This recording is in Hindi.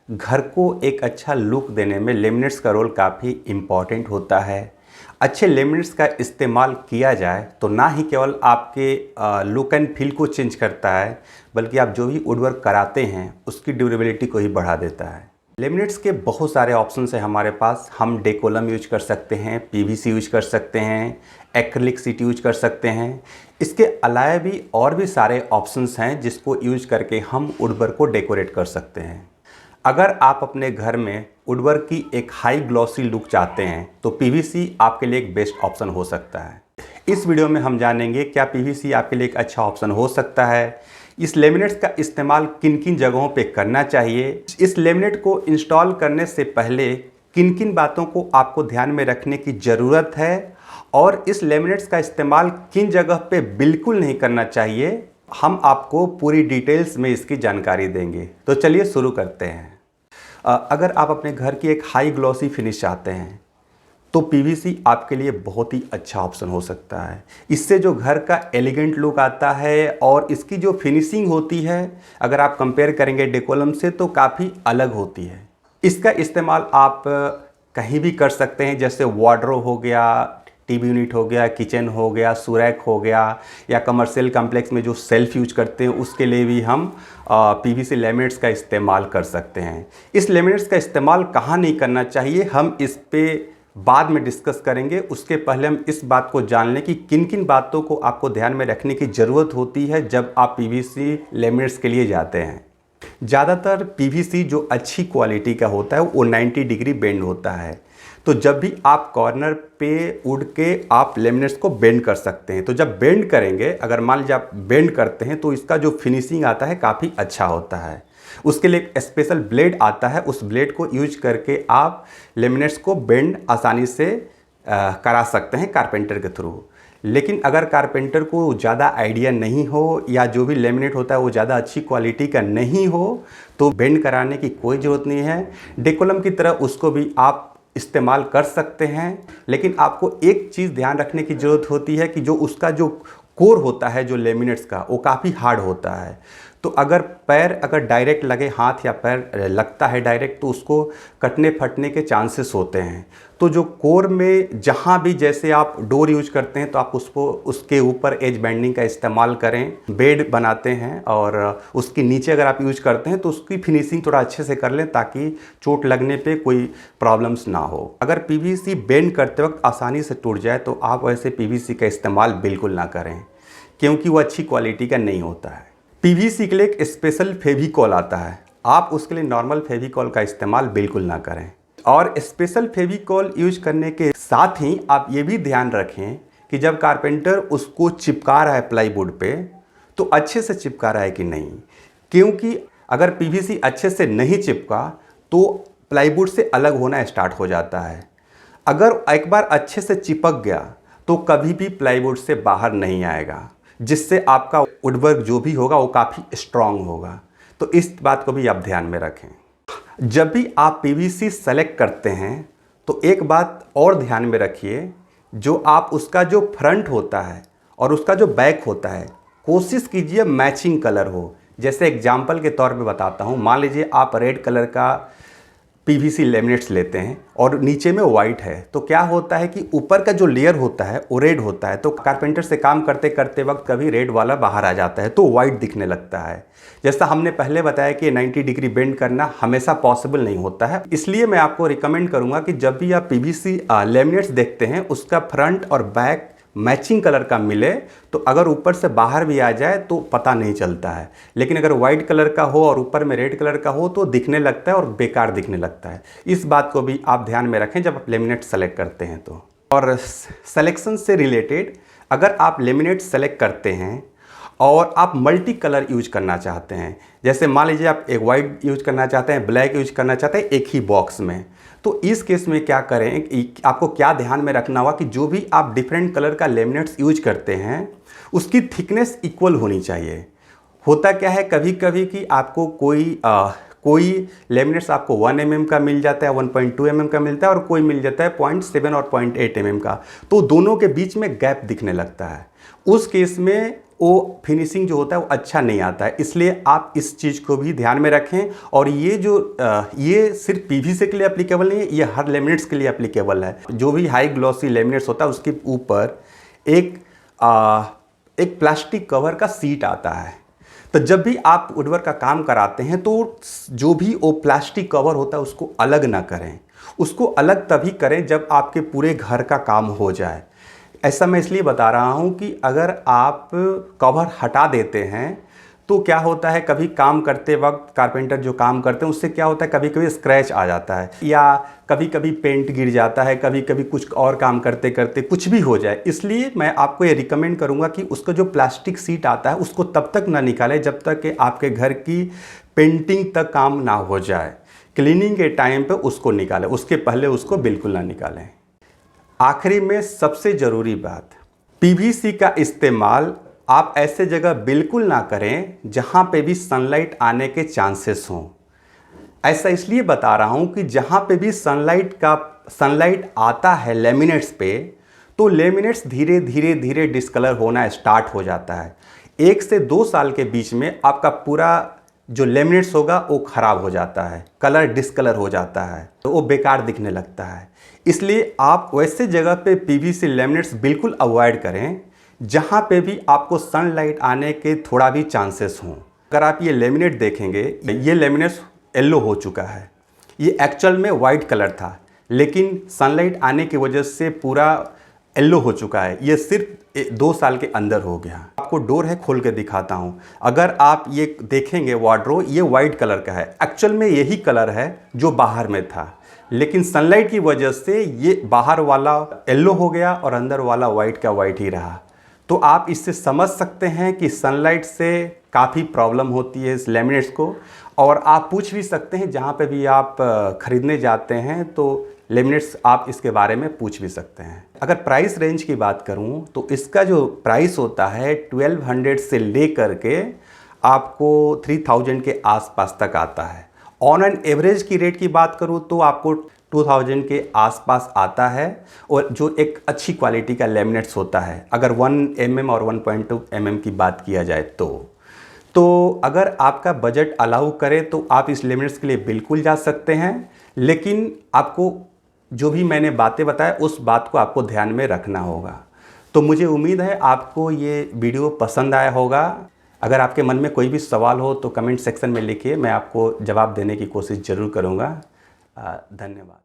घर को एक अच्छा लुक देने में लेमिनेट्स का रोल काफ़ी इम्पॉर्टेंट होता है। अच्छे लेमिनेट्स का इस्तेमाल किया जाए तो ना ही केवल आपके लुक एंड फील को चेंज करता है, बल्कि आप जो भी वुडवर्क कराते हैं उसकी ड्यूरेबिलिटी को ही बढ़ा देता है। लेमिनेट्स के बहुत सारे ऑप्शंस हैं हमारे पास। हम डेकोलम यूज कर सकते हैं, पीवीसी यूज कर सकते हैं, एक्रिलिक शीट यूज कर सकते हैं। इसके अलावा भी और भी सारे ऑप्शंस हैं जिसको यूज करके हम वुडवर्क को डेकोरेट कर सकते हैं। अगर आप अपने घर में वुडवर्क की एक हाई ग्लॉसी लुक चाहते हैं तो पीवीसी आपके लिए एक बेस्ट ऑप्शन हो सकता है। इस वीडियो में हम जानेंगे क्या पीवीसी आपके लिए एक अच्छा ऑप्शन हो सकता है, इस लेमिनेट्स का इस्तेमाल किन किन जगहों पे करना चाहिए, इस लेमिनेट को इंस्टॉल करने से पहले किन किन बातों को आपको ध्यान में रखने की ज़रूरत है और इस लेमिनेट्स का इस्तेमाल किन जगह पे बिल्कुल नहीं करना चाहिए, हम आपको पूरी डिटेल्स में इसकी जानकारी देंगे। तो चलिए शुरू करते हैं। अगर आप अपने घर की एक हाई ग्लॉसी फिनिश चाहते हैं तो पीवीसी आपके लिए बहुत ही अच्छा ऑप्शन हो सकता है। इससे जो घर का एलिगेंट लुक आता है और इसकी जो फिनिशिंग होती है, अगर आप कंपेयर करेंगे डेकोलम से तो काफ़ी अलग होती है। इसका इस्तेमाल आप कहीं भी कर सकते हैं, जैसे वार्डरोब हो गया, टीवी यूनिट हो गया, किचन हो गया, सुरैक हो गया, या कमर्शियल कॉम्प्लेक्स में जो सेल्फ यूज करते हैं उसके लिए भी हम पीवीसी लेमिनेट्स का इस्तेमाल कर सकते हैं। इस लेमिनेट्स का इस्तेमाल कहाँ नहीं करना चाहिए हम इस पे बाद में डिस्कस करेंगे। उसके पहले हम इस बात को जान लें कि किन किन बातों को आपको ध्यान में रखने की ज़रूरत होती है जब आप पीवीसी लेमिनेट्स के लिए जाते हैं। ज़्यादातर पीवीसी जो अच्छी क्वालिटी का होता है वो 90 डिग्री बेंड होता है, तो जब भी आप कॉर्नर पे उड़ के आप लेमिनेट्स को बेंड कर सकते हैं। तो जब बेंड करेंगे, अगर मान लीजिए आप बेंड करते हैं तो इसका जो फिनिशिंग आता है काफ़ी अच्छा होता है। उसके लिए एक स्पेशल ब्लेड आता है, उस ब्लेड को यूज करके आप लेमिनेट्स को बेंड आसानी से करा सकते हैं कारपेंटर के थ्रू। लेकिन अगर कारपेंटर को ज़्यादा आइडिया नहीं हो या जो भी लेमिनेट होता है वो ज़्यादा अच्छी क्वालिटी का नहीं हो तो बेंड कराने की कोई ज़रूरत नहीं है। डेकोलम की तरह उसको भी आप इस्तेमाल कर सकते हैं, लेकिन आपको एक चीज़ ध्यान रखने की ज़रूरत होती है कि जो उसका जो कोर होता है जो लेमिनेट्स का वो काफ़ी हार्ड होता है। तो अगर डायरेक्ट लगे, हाथ या पैर लगता है डायरेक्ट, तो उसको कटने फटने के चांसेस होते हैं। तो जो कोर में जहाँ भी जैसे आप डोर यूज करते हैं तो आप उसको उसके ऊपर एज बैंडिंग का इस्तेमाल करें। बेड बनाते हैं और उसके नीचे अगर आप यूज करते हैं तो उसकी फिनिशिंग थोड़ा अच्छे से कर लें ताकि चोट लगने पे कोई प्रॉब्लम्स ना हो। अगर पीवीसी बेंड करते वक्त आसानी से टूट जाए तो आप वैसे पीवीसी का इस्तेमाल बिल्कुल ना करें, क्योंकि वो अच्छी क्वालिटी का नहीं होता है। पीवीसी के लिए एक स्पेशल फेविकॉल आता है, आप उसके लिए नॉर्मल फेविकॉल का इस्तेमाल बिल्कुल ना करें। और स्पेशल फेविकॉल यूज करने के साथ ही आप ये भी ध्यान रखें कि जब कारपेंटर उसको चिपका रहा है प्लाईवुड पे तो अच्छे से चिपका रहा है कि नहीं, क्योंकि अगर पीवीसी अच्छे से नहीं चिपका तो प्लाईवुड से अलग होना स्टार्ट हो जाता है। अगर एक बार अच्छे से चिपक गया तो कभी भी प्लाईवुड से बाहर नहीं आएगा, जिससे आपका वुडवर्क जो भी होगा वो काफ़ी स्ट्रांग होगा। तो इस बात को भी आप ध्यान में रखें। जब भी आप पीवीसी सेलेक्ट करते हैं तो एक बात और ध्यान में रखिए, जो आप उसका जो फ्रंट होता है और उसका जो बैक होता है कोशिश कीजिए मैचिंग कलर हो। जैसे एग्जाम्पल के तौर पे बताता हूँ, मान लीजिए आप रेड कलर का पीवीसी लेमिनेट्स लेते हैं और नीचे में वाइट है, तो क्या होता है कि ऊपर का जो लेयर होता है वो रेड होता है, तो कारपेंटर से काम करते करते वक्त कभी रेड वाला बाहर आ जाता है तो वाइट दिखने लगता है। जैसा हमने पहले बताया कि 90 डिग्री बेंड करना हमेशा पॉसिबल नहीं होता है, इसलिए मैं आपको रिकमेंड करूंगा कि जब भी आप पीवीसी लेमिनेट्स देखते हैं उसका फ्रंट और बैक मैचिंग कलर का मिले, तो अगर ऊपर से बाहर भी आ जाए तो पता नहीं चलता है। लेकिन अगर वाइट कलर का हो और ऊपर में रेड कलर का हो तो दिखने लगता है और बेकार दिखने लगता है। इस बात को भी आप ध्यान में रखें जब आप लेमिनेट सेलेक्ट करते हैं तो। और सेलेक्शन से रिलेटेड, अगर आप लेमिनेट सेलेक्ट करते हैं और आप मल्टी कलर यूज करना चाहते हैं, जैसे मान लीजिए आप एक वाइट यूज करना चाहते हैं, ब्लैक यूज करना चाहते हैं एक ही बॉक्स में, तो इस केस में क्या करें, आपको क्या ध्यान में रखना होगा कि जो भी आप डिफरेंट कलर का लेमिनेट्स यूज करते हैं उसकी थिकनेस इक्वल होनी चाहिए। होता क्या है कभी कभी कि आपको कोई लेमिनेट्स आपको 1 mm का मिल जाता है, 1.2 mm का मिलता है और कोई मिल जाता है 0.7 और 0.8 mm का, तो दोनों के बीच में गैप दिखने लगता है। उस केस में वो फिनिशिंग जो होता है वो अच्छा नहीं आता है। इसलिए आप इस चीज़ को भी ध्यान में रखें। और ये जो ये सिर्फ पीवीसी के लिए एप्लीकेबल नहीं है, ये हर लेमिनेट्स के लिए एप्लीकेबल है। जो भी हाई ग्लॉसी लेमिनेट्स होता है उसके ऊपर एक प्लास्टिक कवर का सीट आता है। तो जब भी आप वुडवर्क का काम कराते हैं तो जो भी वो प्लास्टिक कवर होता है उसको अलग ना करें। उसको अलग तभी करें जब आपके पूरे घर का काम हो जाए। ऐसा मैं इसलिए बता रहा हूँ कि अगर आप कवर हटा देते हैं तो क्या होता है, कभी काम करते वक्त कारपेंटर जो काम करते हैं उससे क्या होता है, कभी कभी स्क्रैच आ जाता है या कभी कभी पेंट गिर जाता है, कभी कभी कुछ और काम करते करते कुछ भी हो जाए। इसलिए मैं आपको ये रिकमेंड करूँगा कि उसका जो प्लास्टिक सीट आता है उसको तब तक ना निकालें जब तक कि आपके घर की पेंटिंग तक काम ना हो जाए। क्लीनिंग के टाइम पे उसको निकालें, उसके पहले उसको बिल्कुल ना निकालें। आखिरी में सबसे ज़रूरी बात, पीवीसी का इस्तेमाल आप ऐसे जगह बिल्कुल ना करें जहाँ पे भी सनलाइट आने के चांसेस हों। ऐसा इसलिए बता रहा हूँ कि जहाँ पे भी सनलाइट आता है लेमिनेट्स पे, तो लेमिनेट्स धीरे धीरे धीरे डिस्कलर होना स्टार्ट हो जाता है। 1 से 2 साल के बीच में आपका पूरा जो लेमिनेट्स होगा वो ख़राब हो जाता है, कलर डिस्कलर हो जाता है, तो वो बेकार दिखने लगता है। इसलिए आप वैसे जगह पे पीवीसी लेमिनेट्स बिल्कुल अवॉइड करें जहाँ पे भी आपको सनलाइट आने के थोड़ा भी चांसेस हों। अगर आप ये लेमिनेट देखेंगे, ये लेमिनेट्स येलो हो चुका है। ये एक्चुअल में वाइट कलर था, लेकिन सनलाइट आने की वजह से पूरा येलो हो चुका है। ये सिर्फ 2 साल के अंदर हो गया। आपको डोर है, खोल के दिखाता हूँ। अगर आप ये देखेंगे वार्डरोब, ये वाइट कलर का है। एक्चुअल में यही कलर है जो बाहर में था, लेकिन सनलाइट की वजह से ये बाहर वाला येलो हो गया और अंदर वाला वाइट का वाइट ही रहा। तो आप इससे समझ सकते हैं कि सनलाइट से काफ़ी प्रॉब्लम होती है इस लेमिनेट्स को। और आप पूछ भी सकते हैं जहाँ पे भी आप ख़रीदने जाते हैं तो लेमिनेट्स आप इसके बारे में पूछ भी सकते हैं। अगर प्राइस रेंज की बात करूँ तो इसका जो प्राइस होता है 1200 से ले कर के आपको 3000 के आसपास तक आता है। ऑन एन एवरेज की रेट की बात करूँ तो आपको 2000 के आसपास आता है, और जो एक अच्छी क्वालिटी का लेमिनेट्स होता है। अगर 1 mm और 1.2 mm की बात किया जाए तो अगर आपका बजट अलाउ करे तो आप इस लेमिनेट्स के लिए बिल्कुल जा सकते हैं। लेकिन आपको जो भी मैंने बातें बताया उस बात को आपको ध्यान में रखना होगा। तो मुझे उम्मीद है आपको ये वीडियो पसंद आया होगा। अगर आपके मन में कोई भी सवाल हो तो कमेंट सेक्शन में लिखिए, मैं आपको जवाब देने की कोशिश ज़रूर करूँगा। धन्यवाद।